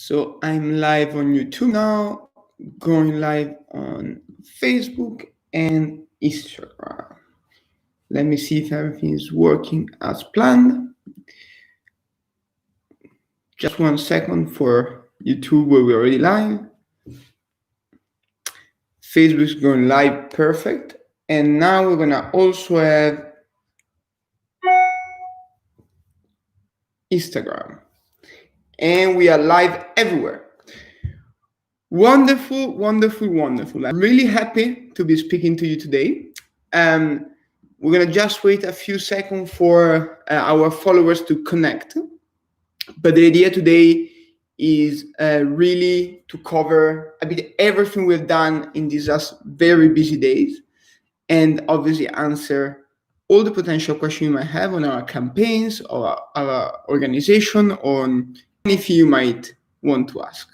So I'm live on YouTube now, going live on Facebook and Instagram. Let me see if everything is working as planned. Just 1 second for YouTube where we're already live. Facebook's going live perfect. And now we're gonna also have Instagram. And we are live everywhere. Wonderful, wonderful, wonderful. I'm really happy to be speaking to you today. We're going to just wait a few seconds for our followers to connect. But the idea today is really to cover a bit everything we've done in these last very busy days, and obviously answer all the potential questions you might have on our campaigns or our organization, or anything you might want to ask.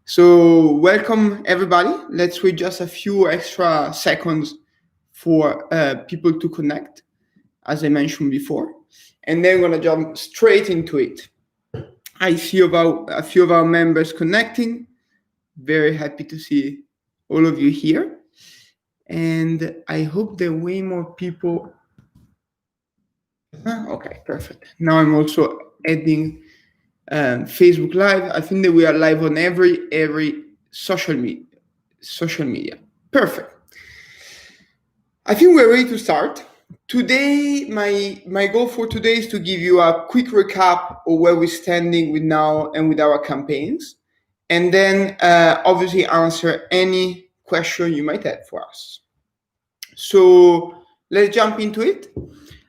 So welcome everybody. Let's wait just a few extra seconds for people to connect, as I mentioned before, and then we're gonna jump straight into it. I see about a few of our members connecting. Very happy to see all of you here, and I hope there are way more people. Okay, perfect. Now I'm also adding Facebook Live. I think that we are live on every social media. Perfect. I think we're ready to start. Today, my goal for today is to give you a quick recap of where we're standing with now and with our campaigns, and then obviously answer any question you might have for us. So let's jump into it.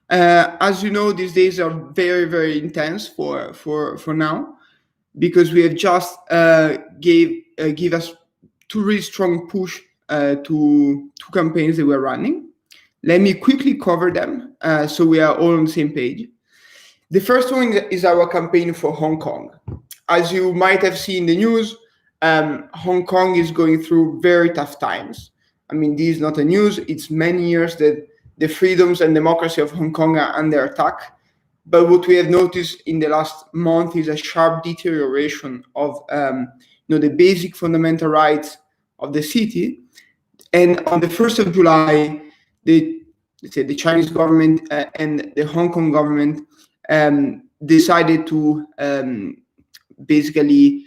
As you know, these days are very, very intense for now, because we have just give us two really strong push to two campaigns that we're running. Let me quickly cover them so we are all on the same page. The first one is our campaign for Hong Kong. As you might have seen in the news, Hong Kong is going through very tough times. I mean, this is not a news. It's many years that the freedoms and democracy of Hong Kong are under attack. But what we have noticed in the last month is a sharp deterioration of the basic fundamental rights of the city. And on the 1st of July, the Chinese government and the Hong Kong government decided to basically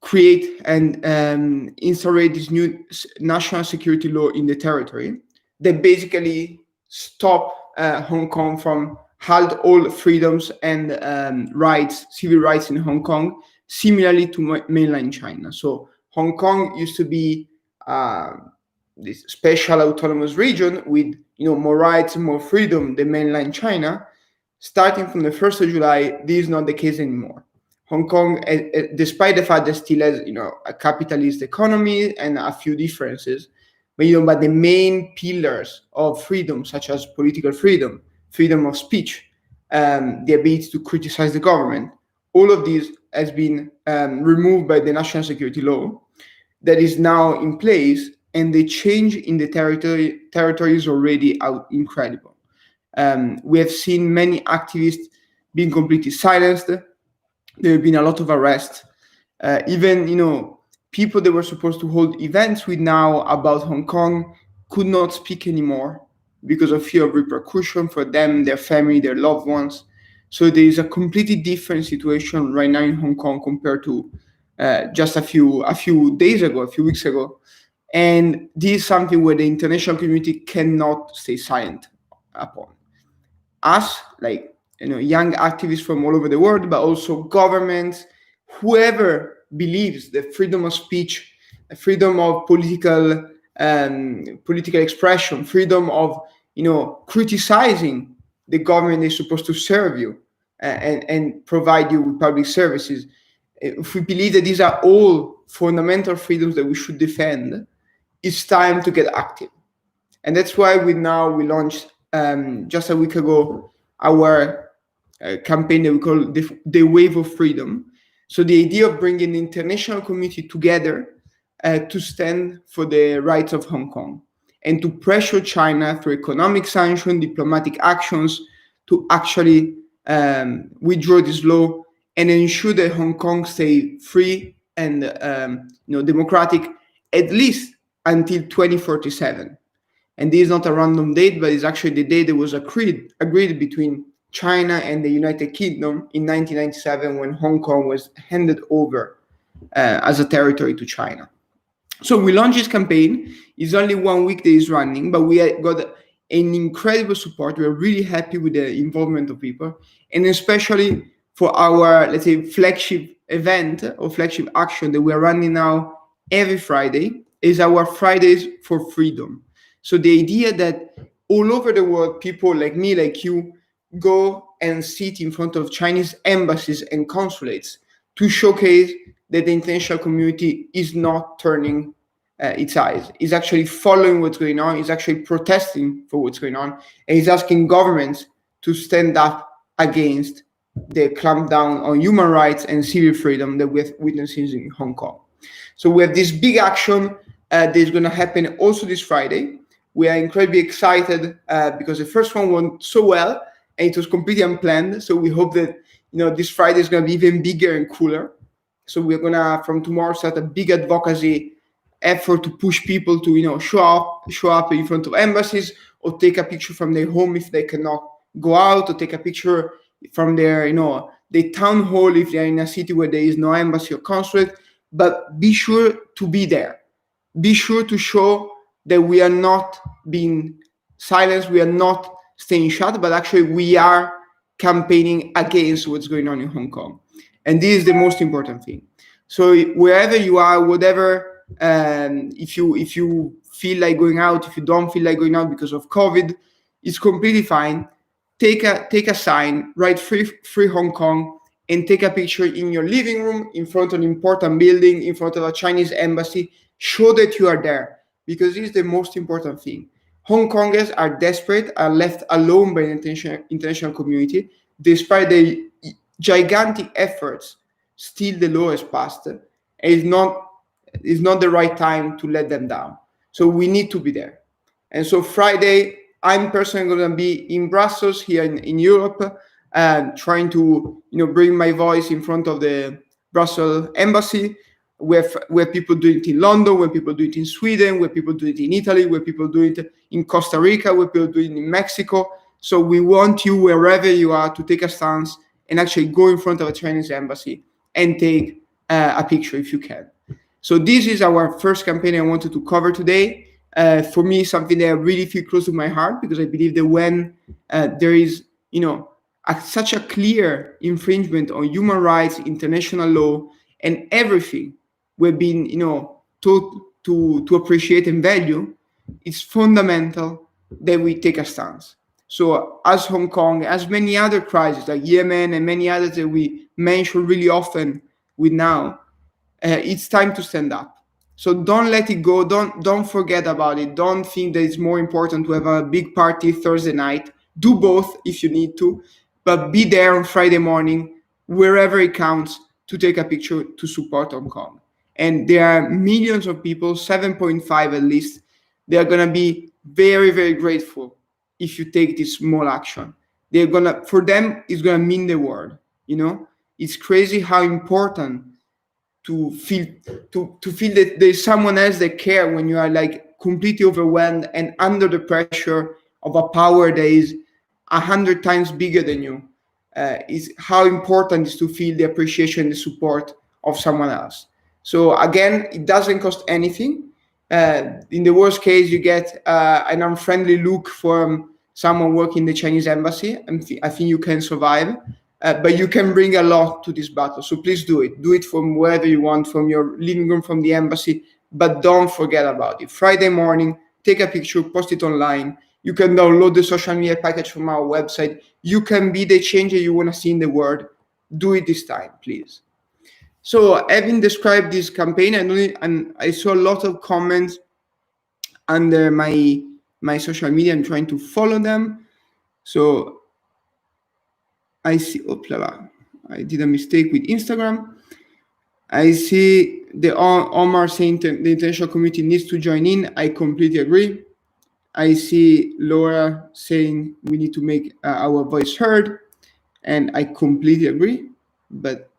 create and instaurate this new national security law in the territory that basically stop Hong Kong from halt all freedoms and rights, civil rights in Hong Kong, similarly to mainland China. So Hong Kong used to be this special autonomous region with more rights and more freedom than mainland China. Starting from the 1st of July, this is not the case anymore. Hong Kong, despite the fact that still has a capitalist economy and a few differences, but the main pillars of freedom, such as political freedom, freedom of speech, the ability to criticize the government, all of this has been removed by the national security law that is now in place, and the change in the territory is already incredible. We have seen many activists being completely silenced. There have been a lot of arrests. Even people that were supposed to hold events with now about Hong Kong could not speak anymore because of fear of repercussion for them, their family, their loved ones. So there is a completely different situation right now in Hong Kong compared to just a few days ago, a few weeks ago. And this is something where the international community cannot stay silent upon. Us, young activists from all over the world, but also governments, whoever believes that freedom of speech, freedom of political expression, freedom of criticizing the government is supposed to serve you and provide you with public services. If we believe that these are all fundamental freedoms that we should defend, it's time to get active. And that's why we launched just a week ago our campaign that we call the Wave of Freedom. So the idea of bringing the international community together to stand for the rights of Hong Kong and to pressure China through economic sanctions, diplomatic actions to actually withdraw this law and ensure that Hong Kong stay free and democratic at least until 2047. And this is not a random date, but it's actually the date that was agreed between China and the United Kingdom in 1997 when Hong Kong was handed over as a territory to China. So we launched this campaign. It's only 1 week that is running, but we got an incredible support. We're really happy with the involvement of people, and especially for our, let's say, flagship event or flagship action that we're running now every Friday is our Fridays for Freedom. So the idea that all over the world, people like me, like you, go and sit in front of Chinese embassies and consulates to showcase that the international community is not turning its eyes, is actually following what's going on, is actually protesting for what's going on, and is asking governments to stand up against the clampdown on human rights and civil freedom that we're witnessing in Hong Kong. So we have this big action that is going to happen also this Friday. We are incredibly excited because the first one went so well and it was completely unplanned. So we hope that this Friday is going to be even bigger and cooler. So we're going to, from tomorrow, start a big advocacy effort to push people to show up in front of embassies or take a picture from their home if they cannot go out, or take a picture from their the town hall if they're in a city where there is no embassy or consulate. But be sure to be there. Be sure to show that we are not being silenced, we are not staying shut, but actually we are campaigning against what's going on in Hong Kong. And this is the most important thing. So wherever you are, whatever, if you feel like going out, if you don't feel like going out because of COVID, it's completely fine. Take a sign, write free Hong Kong, and take a picture in your living room, in front of an important building, in front of a Chinese embassy. Show that you are there, because this is the most important thing. Hong Kongers are desperate, are left alone by the international community. Despite the gigantic efforts, still the law is passed. And it's not the right time to let them down. So we need to be there. And so Friday, I'm personally going to be in Brussels here in Europe, trying to bring my voice in front of the Brussels embassy, where people do it in London, where people do it in Sweden, where people do it in Italy, where people do it in Costa Rica, where people do it in Mexico. So we want you, wherever you are, to take a stance and actually go in front of a Chinese embassy and take a picture if you can. So this is our first campaign I wanted to cover today. For me, something that I really feel close to my heart, because I believe that when there is, such a clear infringement on human rights, international law, and everything we've been, taught to appreciate and value, it's fundamental that we take a stance. So as Hong Kong, as many other crises like Yemen and many others that we mention really often with now, it's time to stand up. So don't let it go. Don't forget about it. Don't think that it's more important to have a big party Thursday night. Do both if you need to, but be there on Friday morning, wherever it counts, to take a picture to support Hong Kong. And there are millions of people, 7.5 at least, they are going to be very, very grateful if you take this small action. For them, it's going to mean the world. It's crazy how important to feel that there's someone else that care when you are like completely overwhelmed and under the pressure of a power that is 100 times bigger than you. Is how important it is to feel the appreciation and the support of someone else. So again, it doesn't cost anything. In the worst case, you get an unfriendly look from someone working in the Chinese embassy, and I think you can survive. But you can bring a lot to this battle. So please do it. Do it from wherever you want, from your living room, from the embassy. But don't forget about it. Friday morning, take a picture, post it online. You can download the social media package from our website. You can be the change that you want to see in the world. Do it this time, please. So having described this campaign, and I saw a lot of comments under my social media. I'm trying to follow them. So I see, I did a mistake with Instagram. I see the Omar saying the international community needs to join in. I completely agree. I see Laura saying we need to make our voice heard, and I completely agree. but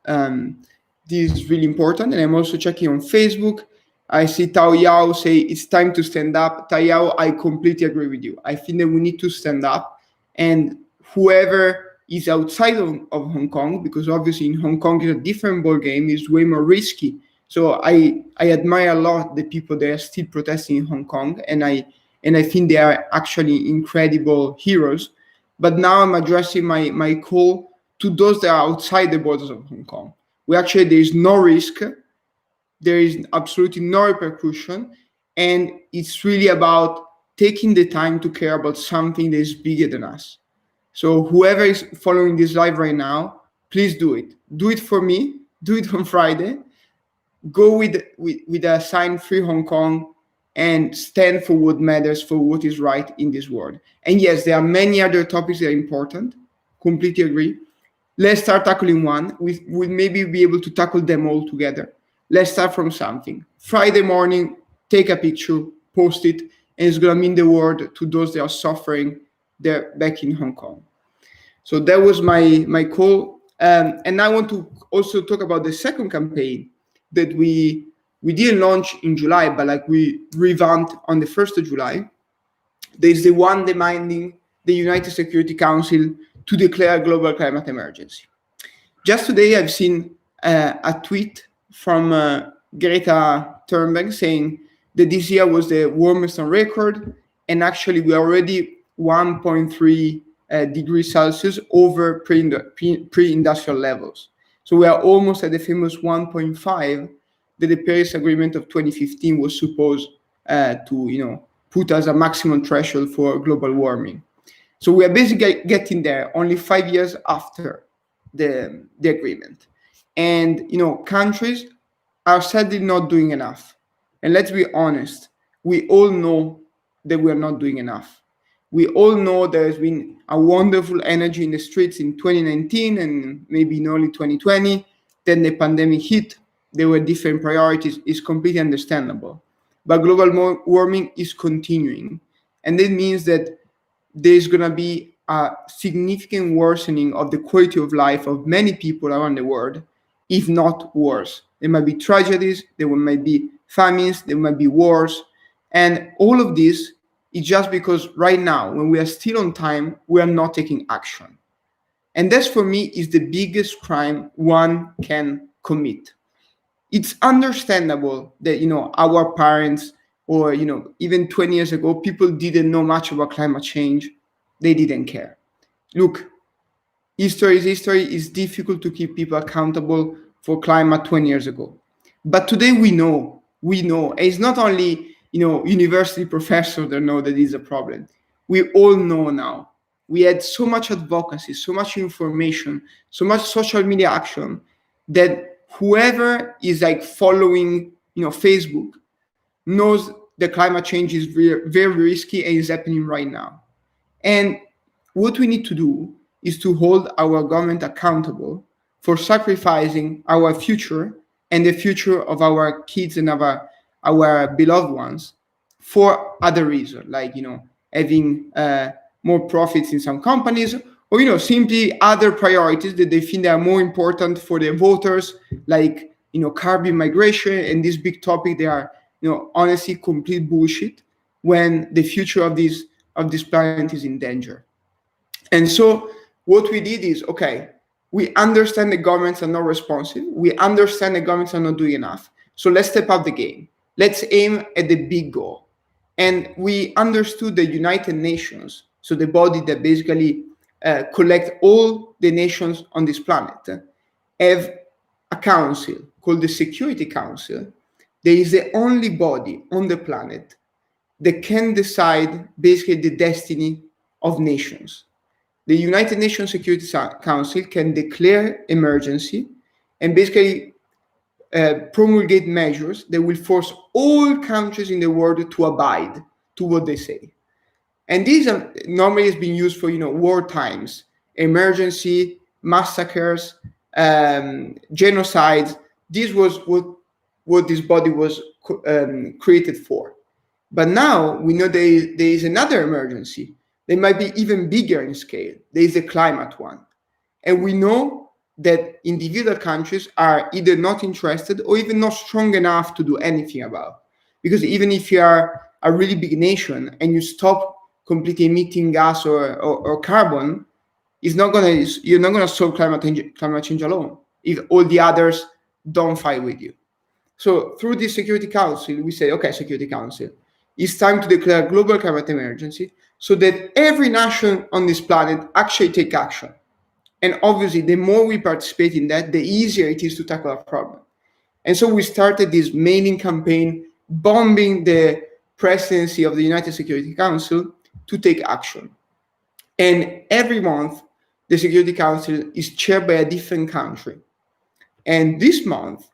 this is really important. And I'm also checking on Facebook. I see Tao Yao say it's time to stand up. Tao Yao, I completely agree with you. I think that we need to stand up, and whoever is outside of Hong Kong, because obviously in Hong Kong is a different ball game, is way more risky. So I admire a lot the people that are still protesting in Hong Kong, and I think they are actually incredible heroes. But now I'm addressing my call to those that are outside the borders of Hong Kong. There is no risk, there is absolutely no repercussion, and it's really about taking the time to care about something that is bigger than us. So whoever is following this live right now, please do it. Do it for me. Do it on Friday. Go with a sign Free Hong Kong and stand for what matters, for what is right in this world. And yes, there are many other topics that are important. Completely agree. Let's start tackling one. We'll maybe be able to tackle them all together. Let's start from something. Friday morning, take a picture, post it, and it's going to mean the world to those that are suffering there back in Hong Kong. So that was my call. And I want to also talk about the second campaign that we didn't launch in July, but like we revamped on the 1st of July. There's the one demanding the United Security Council to declare a global climate emergency. Just today, I've seen a tweet from Greta Thunberg saying that this year was the warmest on record, and actually we are already 1.3 degrees Celsius over pre-industrial levels. So we are almost at the famous 1.5 that the Paris Agreement of 2015 was supposed to, put as a maximum threshold for global warming. So we are basically getting there only 5 years after the agreement. And, countries are sadly not doing enough. And let's be honest, we all know that we are not doing enough. We all know there has been a wonderful energy in the streets in 2019 and maybe in early 2020. Then the pandemic hit. There were different priorities. It's completely understandable. But global warming is continuing. And that means that there's going to be a significant worsening of the quality of life of many people around the world, if not worse. There might be tragedies, there might be famines, there might be wars. And all of this is just because right now, when we are still on time, we are not taking action. And that, for me, is the biggest crime one can commit. It's understandable that, our parents or, even 20 years ago, people didn't know much about climate change. They didn't care. Look, history is history. It's difficult to keep people accountable for climate 20 years ago. But today we know. And it's not only, university professors that know that it's a problem. We all know now. We had so much advocacy, so much information, so much social media action that whoever is like following, Facebook knows that climate change is very, very risky and is happening right now. And what we need to do is to hold our government accountable for sacrificing our future and the future of our kids and our beloved ones for other reasons, like, having more profits in some companies, or, simply other priorities that they think are more important for their voters, like, carbon migration and this big topic. They are, honestly, complete bullshit when the future of this planet is in danger. And so what we did is, okay, we understand the governments are not responsive. We understand the governments are not doing enough. So let's step up the game. Let's aim at the big goal. And we understood the United Nations, so the body that basically collect all the nations on this planet, have a council called the Security Council. There is the only body on the planet that can decide basically the destiny of nations. The United Nations Security Council can declare emergency and basically promulgate measures that will force all countries in the world to abide to what they say. And these are normally has been used for, war times, emergency, massacres, genocides. This was what this body was created for. But now we know there is another emergency. They might be even bigger in scale. There is a climate one. And we know that individual countries are either not interested or even not strong enough to do anything about. Because even if you are a really big nation and you stop completely emitting gas or carbon, you're not gonna solve climate change alone if all the others don't fight with you. So through the Security Council, we say, okay, Security Council, it's time to declare global climate emergency so that every nation on this planet actually take action. And obviously, the more we participate in that, the easier it is to tackle a problem. And so we started this mailing campaign, bombing the presidency of the United Security Council to take action. And every month, the Security Council is chaired by a different country. And this month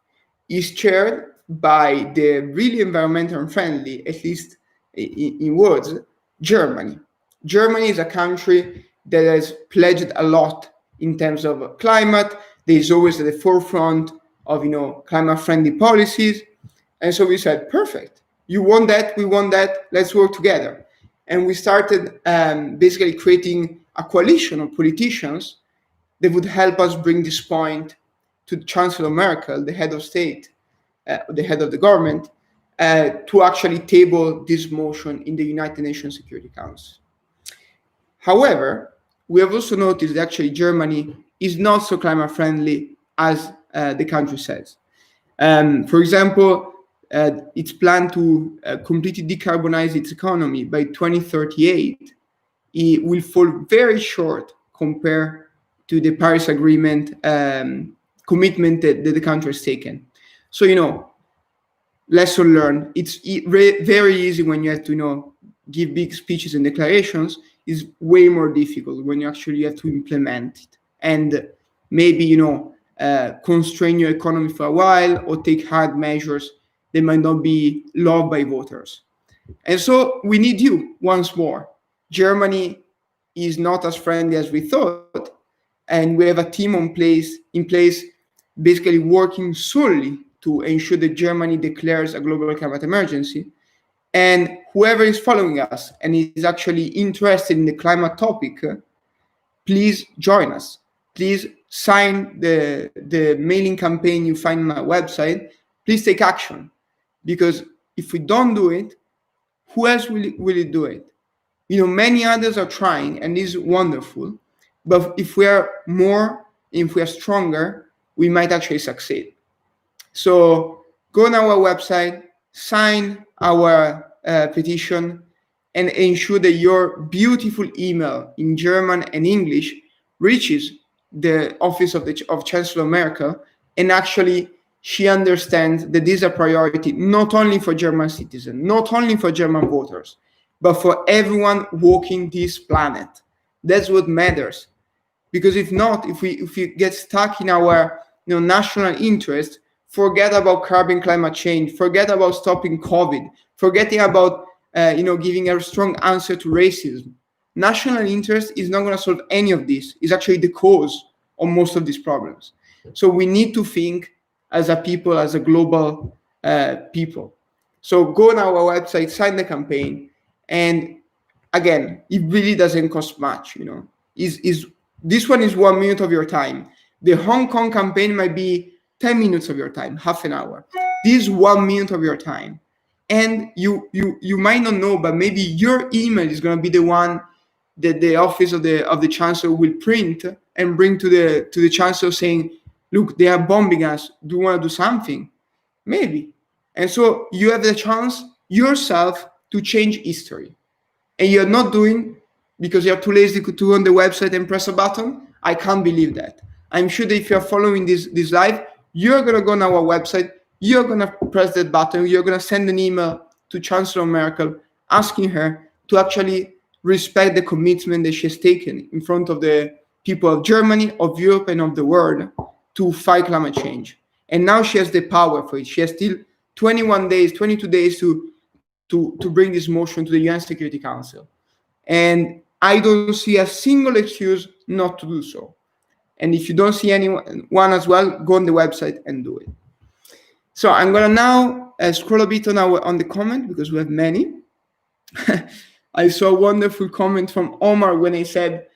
is chaired by the really environmental friendly, at least in words, Germany. Germany is a country that has pledged a lot in terms of climate. There is always at the forefront of climate friendly policies. And so we said, perfect. You want that, we want that, let's work together. And we started basically creating a coalition of politicians that would help us bring this point to Chancellor Merkel, the head of state, the head of the government, to actually table this motion in the United Nations Security Council. However, we have also noticed that actually Germany is not so climate friendly as the country says. For example, it's planned to completely decarbonize its economy by 2038. It will fall very short compared to the Paris Agreement commitment that the country has taken. So, lesson learned. It's very easy when you have to, give big speeches and declarations. It's way more difficult when you actually have to implement it and maybe, constrain your economy for a while or take hard measures that might not be loved by voters. And so we need you once more. Germany is not as friendly as we thought, and we have a team in place, basically working solely to ensure that Germany declares a global climate emergency. And whoever is following us and is actually interested in the climate topic, please join us. Please sign the mailing campaign you find on our website. Please take action, because if we don't do it, who else will do it? Many others are trying, and this is wonderful. But if we are more, if we are stronger, we might actually succeed. So go on our website, sign our petition, and ensure that your beautiful email in German and English reaches the office of Chancellor Merkel, and actually she understands that this is a priority not only for German citizens, not only for German voters, but for everyone walking this planet. That's what matters. Because if not, if we get stuck in our national interest, forget about curbing climate change, forget about stopping COVID, forgetting about giving a strong answer to racism. National interest is not going to solve any of this. It's actually the cause of most of these problems. So we need to think as a people, as a global people. So go on our website, sign the campaign, and again, it really doesn't cost much. This one is 1 minute of your time. The Hong Kong campaign might be 10 minutes of your time, half an hour. This is 1 minute of your time. And you might not know, but maybe your email is going to be the one that the office of the chancellor will print and bring to the chancellor saying, look, they are bombing us. Do you want to do something? Maybe. And so you have the chance yourself to change history. And you're not doing because you're too lazy to go on the website and press a button. I can't believe that. I'm sure that if you're following this live, you're going to go on our website, you're going to press that button, you're going to send an email to Chancellor Merkel asking her to actually respect the commitment that she has taken in front of the people of Germany, of Europe, and of the world to fight climate change. And now she has the power for it. She has still 21 days, 22 days to bring this motion to the UN Security Council. And I don't see a single excuse not to do so. And if you don't see anyone as well, go on the website and do it. So I'm going to now scroll a bit on the comment, because we have many. I saw a wonderful comment from Omar when he said,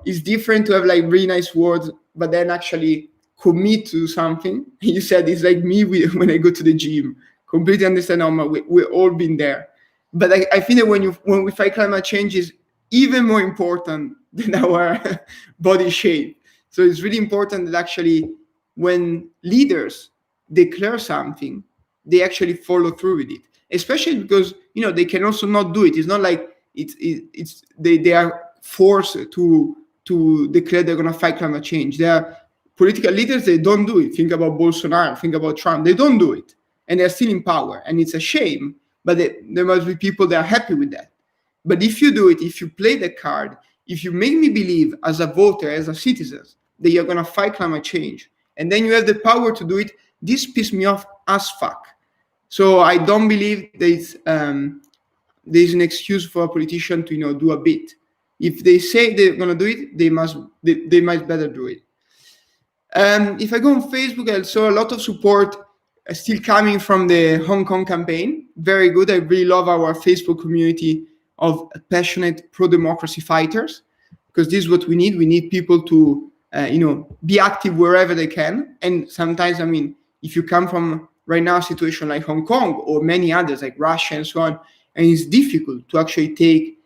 it's different to have like really nice words, but then actually commit to something. You said it's like me when I go to the gym. Completely understand, Omar. We've all been there. But I think that when we fight climate change is even more important than our body shape. So it's really important that actually when leaders declare something, they actually follow through with it. Especially because they can also not do it. It's not like it's they are forced to declare they're going to fight climate change. There are political leaders, they don't do it. Think about Bolsonaro, think about Trump. They don't do it, and they're still in power, and it's a shame. But there must be people that are happy with that. But if you do it, if you play the card, if you make me believe as a voter, as a citizen, that you're going to fight climate change, and then you have the power to do it, this pisses me off as fuck. So I don't believe there's an excuse for a politician to do a bit. If they say they're going to do it, they might better do it. If I go on Facebook, I saw a lot of support still coming from the Hong Kong campaign. Very good. I really love our Facebook community of passionate pro-democracy fighters, because this is what we need. We need people to be active wherever they can. And sometimes, if you come from right now a situation like Hong Kong or many others like Russia and so on, and it's difficult to actually take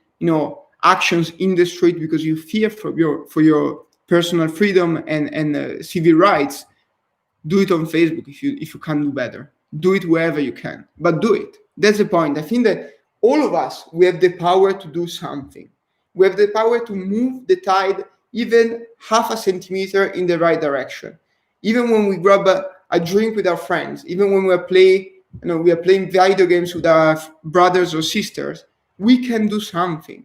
actions in the street because you fear for your personal freedom and civil rights, do it on Facebook. If you can do better, do it wherever you can, but do it. That's the point. I think that all of us, we have the power to do something. We have the power to move the tide even half a centimeter in the right direction. Even when we grab a drink with our friends, even when we are playing video games with our brothers or sisters, we can do something.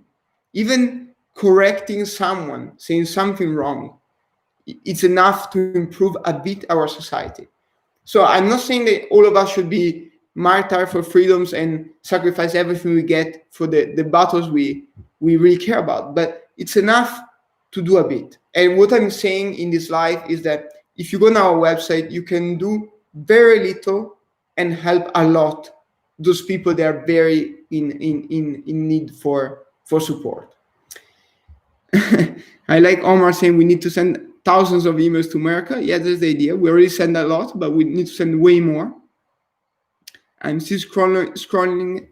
Even correcting someone, saying something wrong, it's enough to improve a bit our society. So I'm not saying that all of us should be martyrs for freedoms and sacrifice everything we get for the battles we really care about, but it's enough to do a bit. And what I'm saying in this life is that if you go on our website, you can do very little and help a lot those people that are very in need for support. I like Omar saying we need to send thousands of emails to America. Yeah, that's the idea. We already send a lot, but we need to send way more. I'm still scrolling.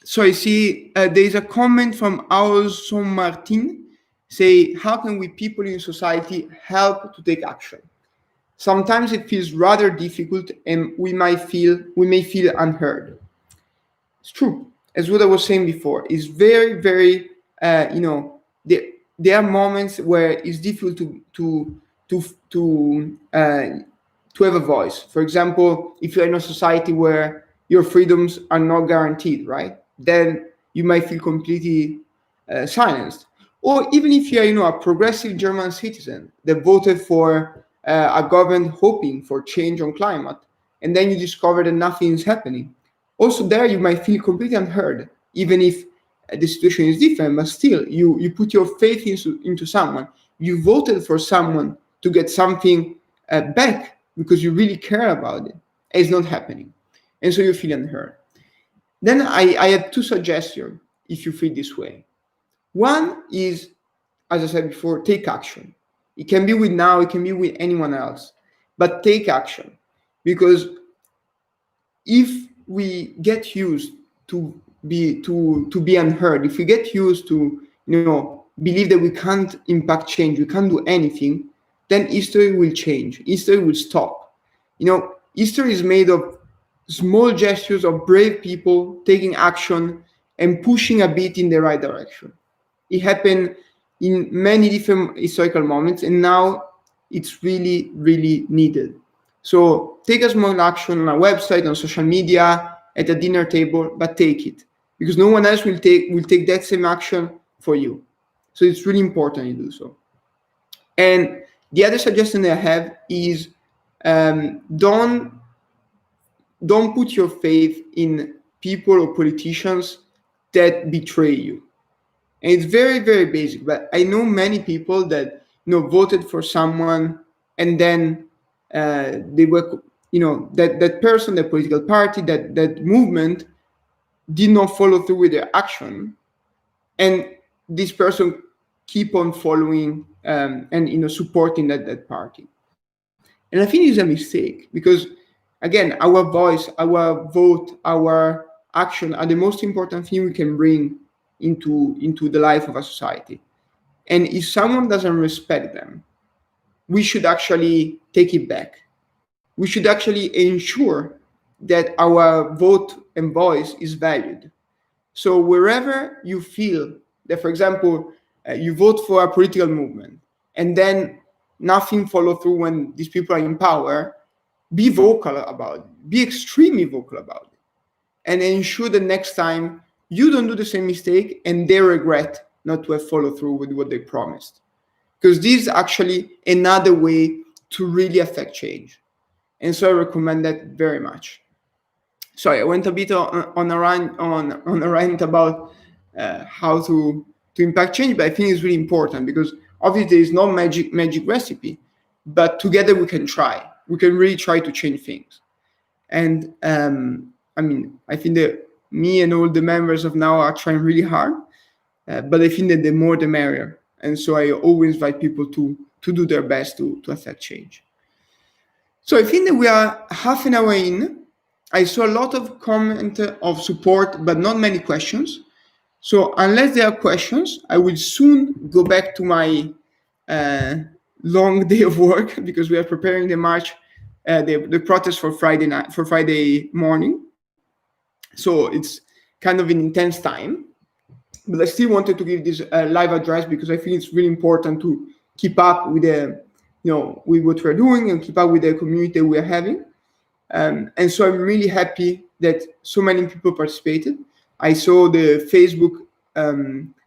So I see there's a comment from Alson Martin say, how can we people in society help to take action? Sometimes it feels rather difficult and we may feel unheard. It's true. As what I was saying before, it's very, very, there are moments where it's difficult to have a voice. For example, if you're in a society where your freedoms are not guaranteed, right? Then you might feel completely silenced. Or even if you're, a progressive German citizen that voted for a government hoping for change on climate, and then you discover that nothing is happening. Also there, you might feel completely unheard, even if the situation is different, but still, you put your faith into someone. You voted for someone to get something back because you really care about it. It's not happening. And so you feel unheard. Then I have two suggestions if you feel this way. One is, as I said before, take action. It can be with now, it can be with anyone else, but take action. Because if we get used to be unheard, if we get used to believe that we can't impact change, we can't do anything, then history will change. History will stop. History is made of small gestures of brave people taking action and pushing a bit in the right direction. It happened in many different historical moments, and now it's really, really needed. So take a small action on a website, on social media, at a dinner table, but take it, because no one else will take that same action for you. So it's really important you do so. And the other suggestion I have is don't put your faith in people or politicians that betray you. And it's very, very basic, but I know many people that voted for someone and then they were that person, that political party, that movement did not follow through with their action, and this person keep on following and supporting that party. And I think it's a mistake because, again, our voice, our vote, our action are the most important thing we can bring into the life of a society. And if someone doesn't respect them, we should actually take it back. We should actually ensure that our vote and voice is valued. So wherever you feel that, for example, you vote for a political movement and then nothing follow through when these people are in power, be vocal about it. Be extremely vocal about it. And ensure that next time you don't do the same mistake and they regret not to have followed through with what they promised. Because this is actually another way to really affect change. And so I recommend that very much. Sorry, I went a bit on a rant about how to impact change, but I think it's really important because obviously there is no magic recipe, but together we can try. We can really try to change things. And I think that me and all the members of now are trying really hard, but I think that the more the merrier. And so I always invite people to do their best to affect change. So I think that we are half an hour in. I saw a lot of comment of support, but not many questions. So unless there are questions, I will soon go back to my long day of work because we are preparing the march, the protest for Friday morning. So it's kind of an intense time. But I still wanted to give this live address because I think it's really important to keep up with with what we're doing and keep up with the community we're having. And so I'm really happy that so many people participated. I saw the Facebook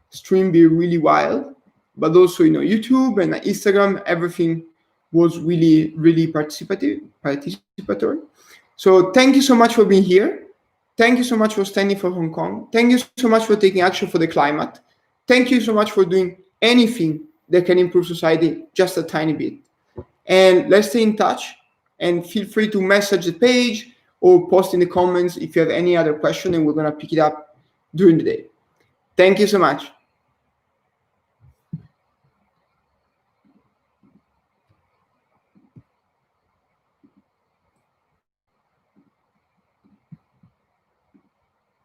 stream be really wild, but also YouTube and Instagram, everything was really, really participatory. So thank you so much for being here. Thank you so much for standing for Hong Kong. Thank you so much for taking action for the climate. Thank you so much for doing anything that can improve society just a tiny bit. And let's stay in touch. And feel free to message the page or post in the comments if you have any other question, and we're going to pick it up during the day. Thank you so much.